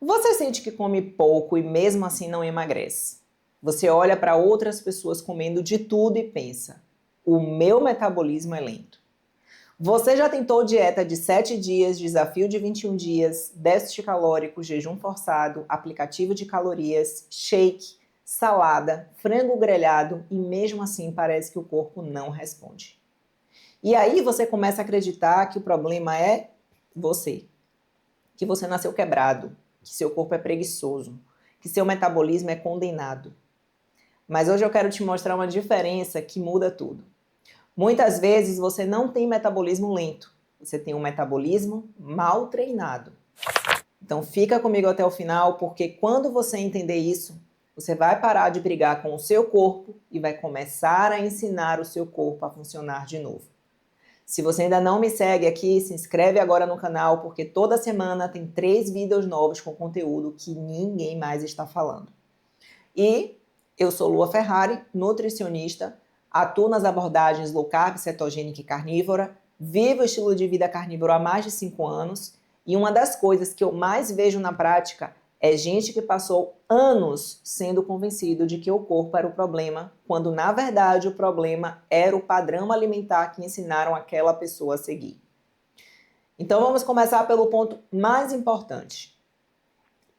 Você sente que come pouco e mesmo assim não emagrece? Você olha para outras pessoas comendo de tudo e pensa: o meu metabolismo é lento. Você já tentou dieta de 7 dias, desafio de 21 dias, déficit calórico, jejum forçado, aplicativo de calorias, shake, salada, frango grelhado e mesmo assim parece que o corpo não responde. E aí você começa a acreditar que o problema é você, que você nasceu quebrado, que seu corpo é preguiçoso, que seu metabolismo é condenado. Mas hoje eu quero te mostrar uma diferença que muda tudo. Muitas vezes você não tem metabolismo lento, você tem um metabolismo mal treinado. Então fica comigo até o final, porque quando você entender isso, você vai parar de brigar com o seu corpo e vai começar a ensinar o seu corpo a funcionar de novo. Se você ainda não me segue aqui, se inscreve agora no canal, porque toda semana tem 3 vídeos novos com conteúdo que ninguém mais está falando. E eu sou Lua Ferrari, nutricionista, atuo nas abordagens low carb, cetogênica e carnívora, vivo o estilo de vida carnívoro há mais de 5 anos e uma das coisas que eu mais vejo na prática é gente que passou anos sendo convencido de que o corpo era o problema, quando na verdade o problema era o padrão alimentar que ensinaram aquela pessoa a seguir. Então vamos começar pelo ponto mais importante.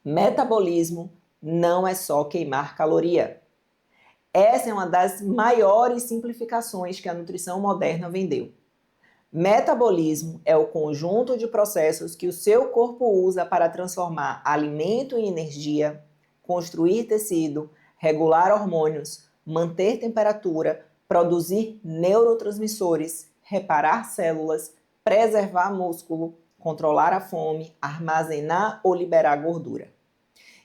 Metabolismo não é só queimar caloria. Essa é uma das maiores simplificações que a nutrição moderna vendeu. Metabolismo é o conjunto de processos que o seu corpo usa para transformar alimento em energia, construir tecido, regular hormônios, manter temperatura, produzir neurotransmissores, reparar células, preservar músculo, controlar a fome, armazenar ou liberar gordura.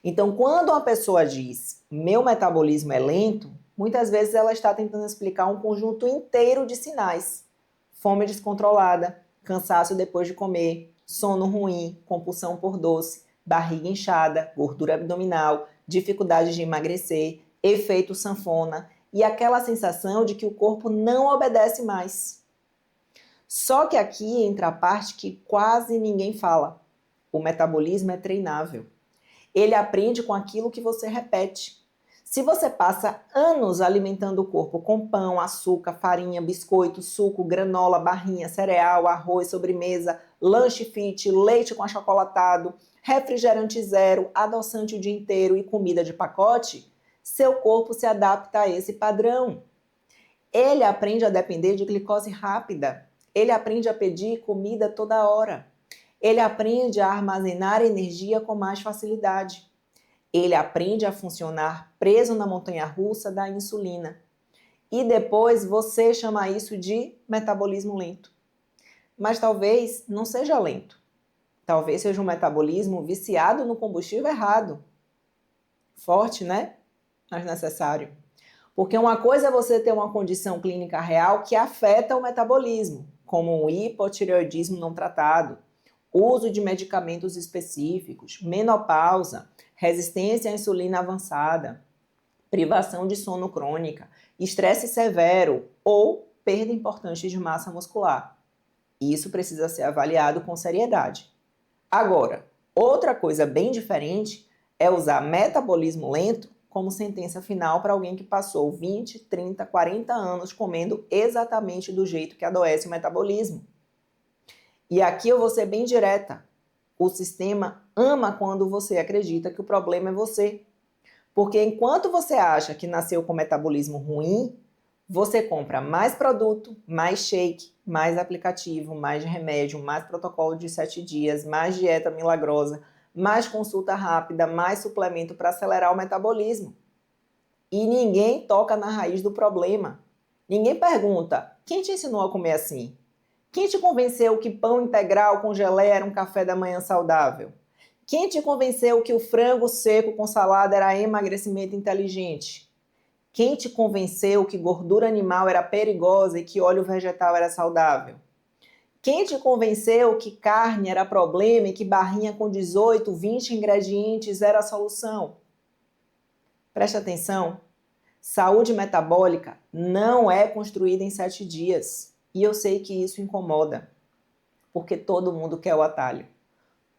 Então, quando uma pessoa diz meu metabolismo é lento, muitas vezes ela está tentando explicar um conjunto inteiro de sinais. Fome descontrolada, cansaço depois de comer, sono ruim, compulsão por doce, barriga inchada, gordura abdominal, dificuldade de emagrecer, efeito sanfona e aquela sensação de que o corpo não obedece mais. Só que aqui entra a parte que quase ninguém fala. O metabolismo é treinável. Ele aprende com aquilo que você repete. Se você passa anos alimentando o corpo com pão, açúcar, farinha, biscoito, suco, granola, barrinha, cereal, arroz, sobremesa, lanche fit, leite com achocolatado, refrigerante zero, adoçante o dia inteiro e comida de pacote, seu corpo se adapta a esse padrão. Ele aprende a depender de glicose rápida. Ele aprende a pedir comida toda hora. Ele aprende a armazenar energia com mais facilidade. Ele aprende a funcionar preso na montanha-russa da insulina. E depois você chama isso de metabolismo lento. Mas talvez não seja lento. Talvez seja um metabolismo viciado no combustível errado. Forte, né? Mas necessário. Porque uma coisa é você ter uma condição clínica real que afeta o metabolismo, como o hipotireoidismo não tratado, uso de medicamentos específicos, menopausa, resistência à insulina avançada, privação de sono crônica, estresse severo ou perda importante de massa muscular. Isso precisa ser avaliado com seriedade. Agora, outra coisa bem diferente é usar metabolismo lento como sentença final para alguém que passou 20, 30, 40 anos comendo exatamente do jeito que adoece o metabolismo. E aqui eu vou ser bem direta. O sistema ama quando você acredita que o problema é você. Porque enquanto você acha que nasceu com metabolismo ruim, você compra mais produto, mais shake, mais aplicativo, mais remédio, mais protocolo de 7 dias, mais dieta milagrosa, mais consulta rápida, mais suplemento para acelerar o metabolismo. E ninguém toca na raiz do problema. Ninguém pergunta: quem te ensinou a comer assim? Quem te convenceu que pão integral com geleia era um café da manhã saudável? Quem te convenceu que o frango seco com salada era emagrecimento inteligente? Quem te convenceu que gordura animal era perigosa e que óleo vegetal era saudável? Quem te convenceu que carne era problema e que barrinha com 18, 20 ingredientes era a solução? Preste atenção, saúde metabólica não é construída em 7 dias. E eu sei que isso incomoda, porque todo mundo quer o atalho.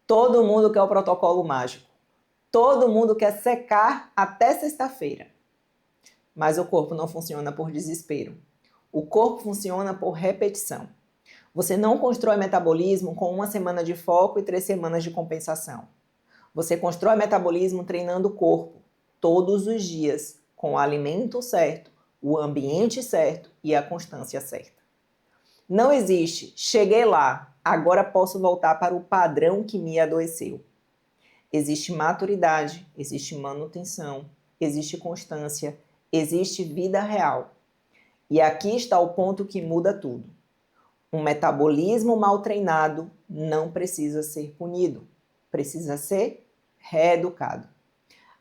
Todo mundo quer o protocolo mágico. Todo mundo quer secar até sexta-feira. Mas o corpo não funciona por desespero. O corpo funciona por repetição. Você não constrói metabolismo com 1 semana de foco e 3 semanas de compensação. Você constrói metabolismo treinando o corpo todos os dias, com o alimento certo, o ambiente certo e a constância certa. Não existe, cheguei lá, agora posso voltar para o padrão que me adoeceu. Existe maturidade, existe manutenção, existe constância, existe vida real. E aqui está o ponto que muda tudo. Um metabolismo mal treinado não precisa ser punido, precisa ser reeducado.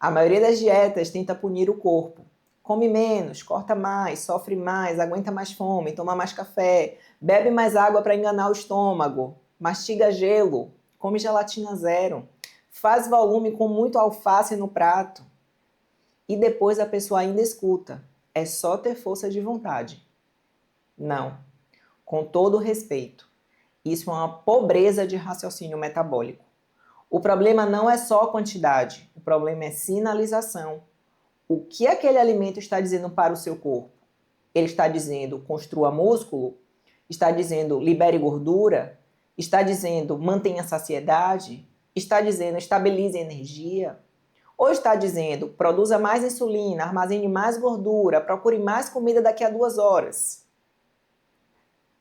A maioria das dietas tenta punir o corpo. Come menos, corta mais, sofre mais, aguenta mais fome, toma mais café, bebe mais água para enganar o estômago, mastiga gelo, come gelatina zero, faz volume com muito alface no prato. E depois a pessoa ainda escuta, é só ter força de vontade. Não. Com todo respeito, isso é uma pobreza de raciocínio metabólico. O problema não é só a quantidade, o problema é sinalização. O que aquele alimento está dizendo para o seu corpo? Ele está dizendo construa músculo? Está dizendo libere gordura? Está dizendo mantenha saciedade? Está dizendo estabilize energia? Ou está dizendo produza mais insulina, armazene mais gordura, procure mais comida daqui a 2 horas?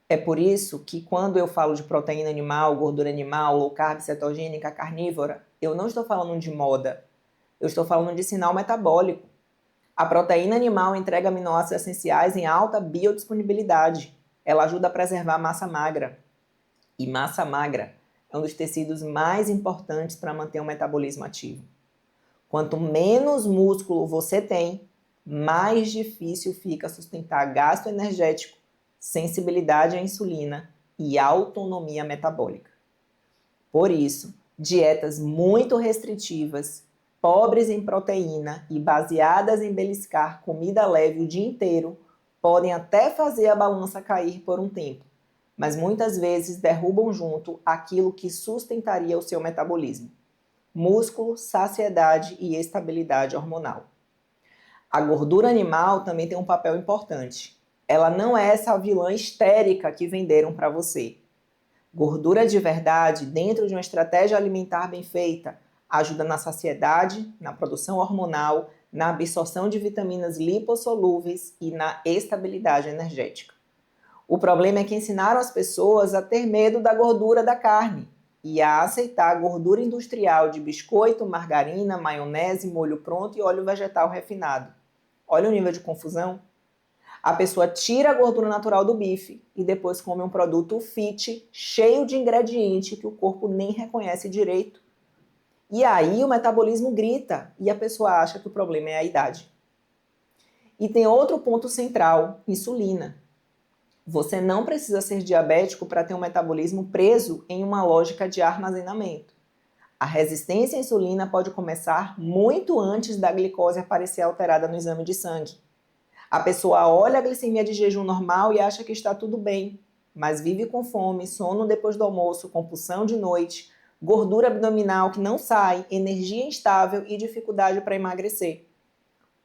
É por isso que quando eu falo de proteína animal, gordura animal, low carb, cetogênica, carnívora, eu não estou falando de moda, eu estou falando de sinal metabólico. A proteína animal entrega aminoácidos essenciais em alta biodisponibilidade. Ela ajuda a preservar a massa magra. E massa magra é um dos tecidos mais importantes para manter o metabolismo ativo. Quanto menos músculo você tem, mais difícil fica sustentar gasto energético, sensibilidade à insulina e autonomia metabólica. Por isso, dietas muito restritivas, pobres em proteína e baseadas em beliscar comida leve o dia inteiro podem até fazer a balança cair por um tempo, mas muitas vezes derrubam junto aquilo que sustentaria o seu metabolismo: músculo, saciedade e estabilidade hormonal. A gordura animal também tem um papel importante. Ela não é essa vilã histérica que venderam para você. Gordura de verdade, dentro de uma estratégia alimentar bem feita, ajuda na saciedade, na produção hormonal, na absorção de vitaminas lipossolúveis e na estabilidade energética. O problema é que ensinaram as pessoas a ter medo da gordura da carne e a aceitar a gordura industrial de biscoito, margarina, maionese, molho pronto e óleo vegetal refinado. Olha o nível de confusão. A pessoa tira a gordura natural do bife e depois come um produto fit, cheio de ingrediente que o corpo nem reconhece direito. E aí o metabolismo grita e a pessoa acha que o problema é a idade. E tem outro ponto central: insulina. Você não precisa ser diabético para ter um metabolismo preso em uma lógica de armazenamento. A resistência à insulina pode começar muito antes da glicose aparecer alterada no exame de sangue. A pessoa olha a glicemia de jejum normal e acha que está tudo bem, mas vive com fome, sono depois do almoço, compulsão de noite, gordura abdominal que não sai, energia instável e dificuldade para emagrecer.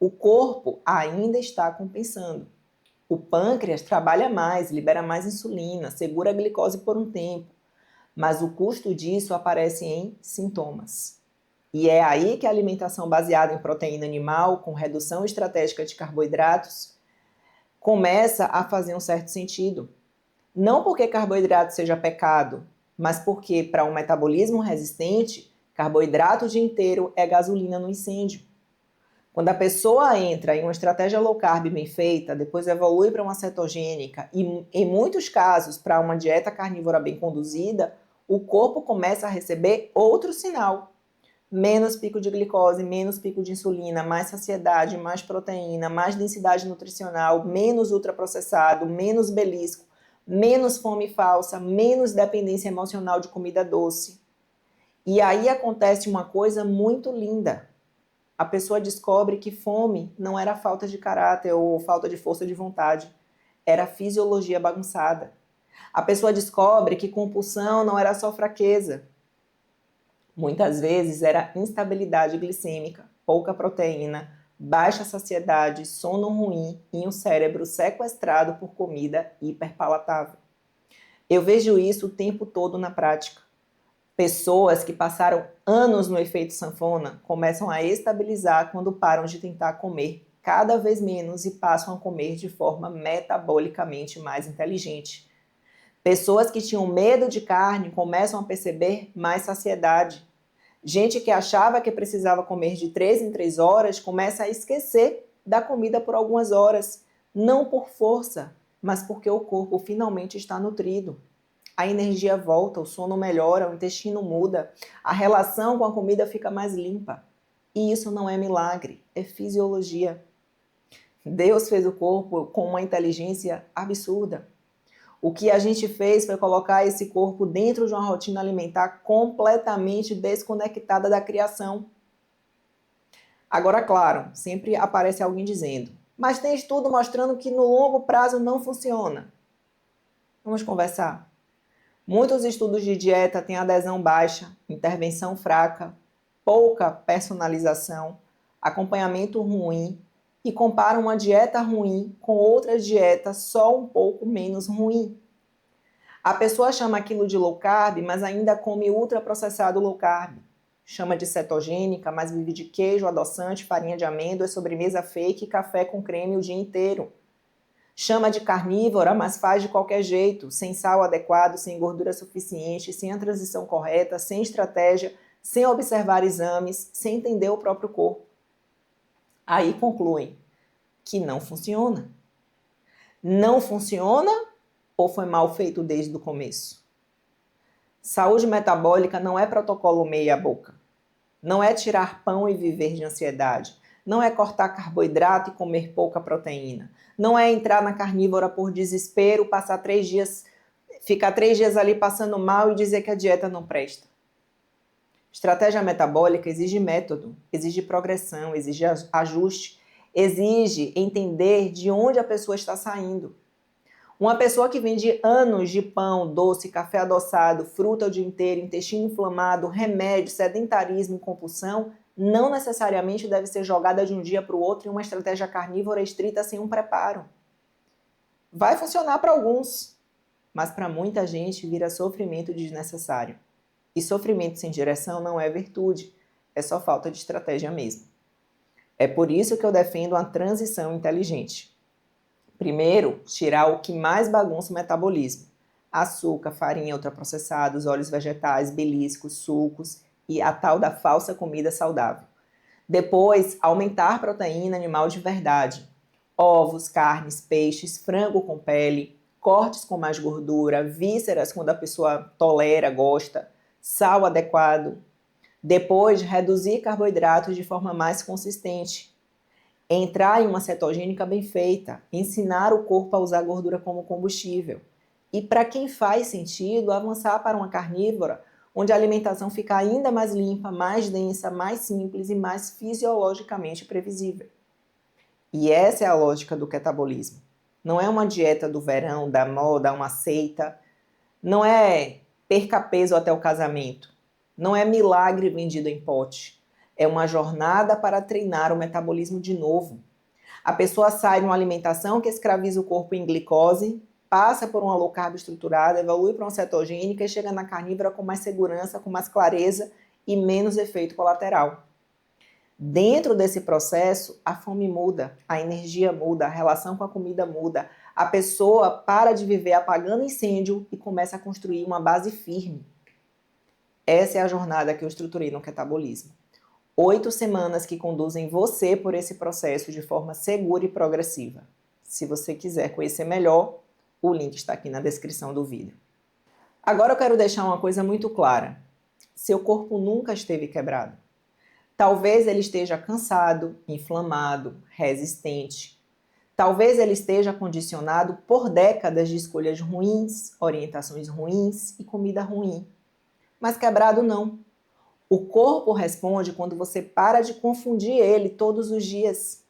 O corpo ainda está compensando. O pâncreas trabalha mais, libera mais insulina, segura a glicose por um tempo, mas o custo disso aparece em sintomas. E é aí que a alimentação baseada em proteína animal, com redução estratégica de carboidratos, começa a fazer um certo sentido. Não porque carboidrato seja pecado, mas porque para um metabolismo resistente, carboidrato o dia inteiro é gasolina no incêndio. Quando a pessoa entra em uma estratégia low carb bem feita, depois evolui para uma cetogênica e, em muitos casos, para uma dieta carnívora bem conduzida, o corpo começa a receber outro sinal. Menos pico de glicose, menos pico de insulina, mais saciedade, mais proteína, mais densidade nutricional, menos ultraprocessado, menos belisco, menos fome falsa, menos dependência emocional de comida doce. E aí acontece uma coisa muito linda. A pessoa descobre que fome não era falta de caráter ou falta de força de vontade, era fisiologia bagunçada. A pessoa descobre que compulsão não era só fraqueza, Muitas vezes era instabilidade glicêmica, pouca proteína, baixa saciedade, sono ruim e um cérebro sequestrado por comida hiperpalatável. Eu vejo isso o tempo todo na prática. Pessoas que passaram anos no efeito sanfona começam a estabilizar quando param de tentar comer cada vez menos e passam a comer de forma metabolicamente mais inteligente. Pessoas que tinham medo de carne começam a perceber mais saciedade. Gente que achava que precisava comer de 3 em 3 horas começa a esquecer da comida por algumas horas, não por força, mas porque o corpo finalmente está nutrido. A energia volta, o sono melhora, o intestino muda, a relação com a comida fica mais limpa. E isso não é milagre, é fisiologia. Deus fez o corpo com uma inteligência absurda. O que a gente fez foi colocar esse corpo dentro de uma rotina alimentar completamente desconectada da criação. Agora, claro, sempre aparece alguém dizendo, mas tem estudo mostrando que no longo prazo não funciona. Vamos conversar? Muitos estudos de dieta têm adesão baixa, intervenção fraca, pouca personalização, acompanhamento ruim e comparam uma dieta ruim com outra dieta só um pouco menos ruim. A pessoa chama aquilo de low carb, mas ainda come ultraprocessado low carb. Chama de cetogênica, mas vive de queijo, adoçante, farinha de amêndoas, sobremesa fake e café com creme o dia inteiro. Chama de carnívora, mas faz de qualquer jeito, sem sal adequado, sem gordura suficiente, sem a transição correta, sem estratégia, sem observar exames, sem entender o próprio corpo. Aí concluem que não funciona. Não funciona ou foi mal feito desde o começo? Saúde metabólica não é protocolo meia boca. Não é tirar pão e viver de ansiedade. Não é cortar carboidrato e comer pouca proteína. Não é entrar na carnívora por desespero, ficar 3 dias ali passando mal e dizer que a dieta não presta. Estratégia metabólica exige método, exige progressão, exige ajuste, exige entender de onde a pessoa está saindo. Uma pessoa que vende anos de pão, doce, café adoçado, fruta o dia inteiro, intestino inflamado, remédio, sedentarismo e compulsão, não necessariamente deve ser jogada de um dia para o outro em uma estratégia carnívora estrita sem um preparo. Vai funcionar para alguns, mas para muita gente vira sofrimento desnecessário. E sofrimento sem direção não é virtude, é só falta de estratégia mesmo. É por isso que eu defendo uma transição inteligente. Primeiro, tirar o que mais bagunça o metabolismo. Açúcar, farinha, ultraprocessados, óleos vegetais, beliscos, sucos e a tal da falsa comida saudável. Depois, aumentar proteína animal de verdade. Ovos, carnes, peixes, frango com pele, cortes com mais gordura, vísceras quando a pessoa tolera, gosta, sal adequado. Depois, reduzir carboidratos de forma mais consistente. Entrar em uma cetogênica bem feita, ensinar o corpo a usar gordura como combustível. E para quem faz sentido, avançar para uma carnívora, onde a alimentação fica ainda mais limpa, mais densa, mais simples e mais fisiologicamente previsível. E essa é a lógica do catabolismo. Não é uma dieta do verão, da moda, uma seita. Não é perca peso até o casamento. Não é milagre vendido em pote. É uma jornada para treinar o metabolismo de novo. A pessoa sai de uma alimentação que escraviza o corpo em glicose, passa por uma low carb estruturada, evolui para uma cetogênica e chega na carnívora com mais segurança, com mais clareza e menos efeito colateral. Dentro desse processo, a fome muda, a energia muda, a relação com a comida muda. A pessoa para de viver apagando incêndio e começa a construir uma base firme. Essa é a jornada que eu estruturei no catabolismo. 8 semanas que conduzem você por esse processo de forma segura e progressiva. Se você quiser conhecer melhor, o link está aqui na descrição do vídeo. Agora eu quero deixar uma coisa muito clara. Seu corpo nunca esteve quebrado. Talvez ele esteja cansado, inflamado, resistente. Talvez ele esteja condicionado por décadas de escolhas ruins, orientações ruins e comida ruim. Mas quebrado não. O corpo responde quando você para de confundir ele todos os dias.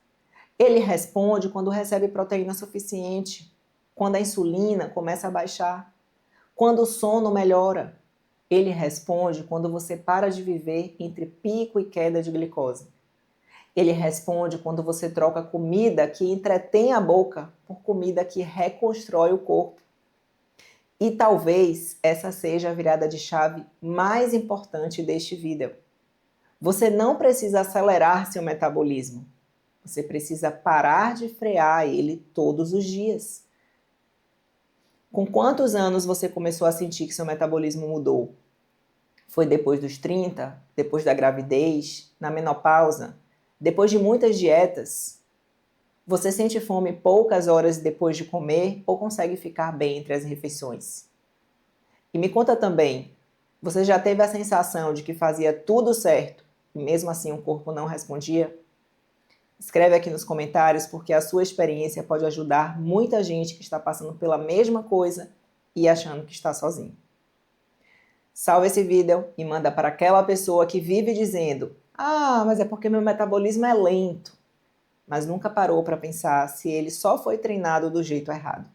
Ele responde quando recebe proteína suficiente, quando a insulina começa a baixar, quando o sono melhora. Ele responde quando você para de viver entre pico e queda de glicose. Ele responde quando você troca comida que entretém a boca por comida que reconstrói o corpo. E talvez essa seja a virada de chave mais importante deste vídeo. Você não precisa acelerar seu metabolismo. Você precisa parar de frear ele todos os dias. Com quantos anos você começou a sentir que seu metabolismo mudou? Foi depois dos 30? Depois da gravidez? Na menopausa? Depois de muitas dietas? Você sente fome poucas horas depois de comer ou consegue ficar bem entre as refeições? E me conta também, você já teve a sensação de que fazia tudo certo e mesmo assim o corpo não respondia? Escreve aqui nos comentários porque a sua experiência pode ajudar muita gente que está passando pela mesma coisa e achando que está sozinho. Salva esse vídeo e manda para aquela pessoa que vive dizendo: "Ah, mas é porque meu metabolismo é lento", mas nunca parou para pensar se ele só foi treinado do jeito errado.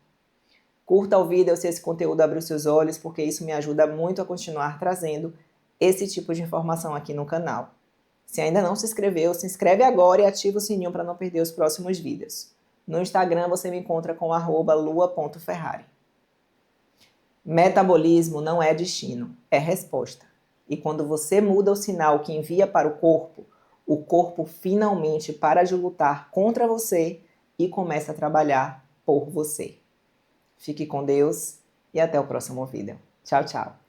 Curta o vídeo se esse conteúdo abriu seus olhos, porque isso me ajuda muito a continuar trazendo esse tipo de informação aqui no canal. Se ainda não se inscreveu, se inscreve agora e ativa o sininho para não perder os próximos vídeos. No Instagram você me encontra com @lua.ferrari. Metabolismo não é destino, é resposta. E quando você muda o sinal que envia para o corpo finalmente para de lutar contra você e começa a trabalhar por você. Fique com Deus e até o próximo vídeo. Tchau, tchau.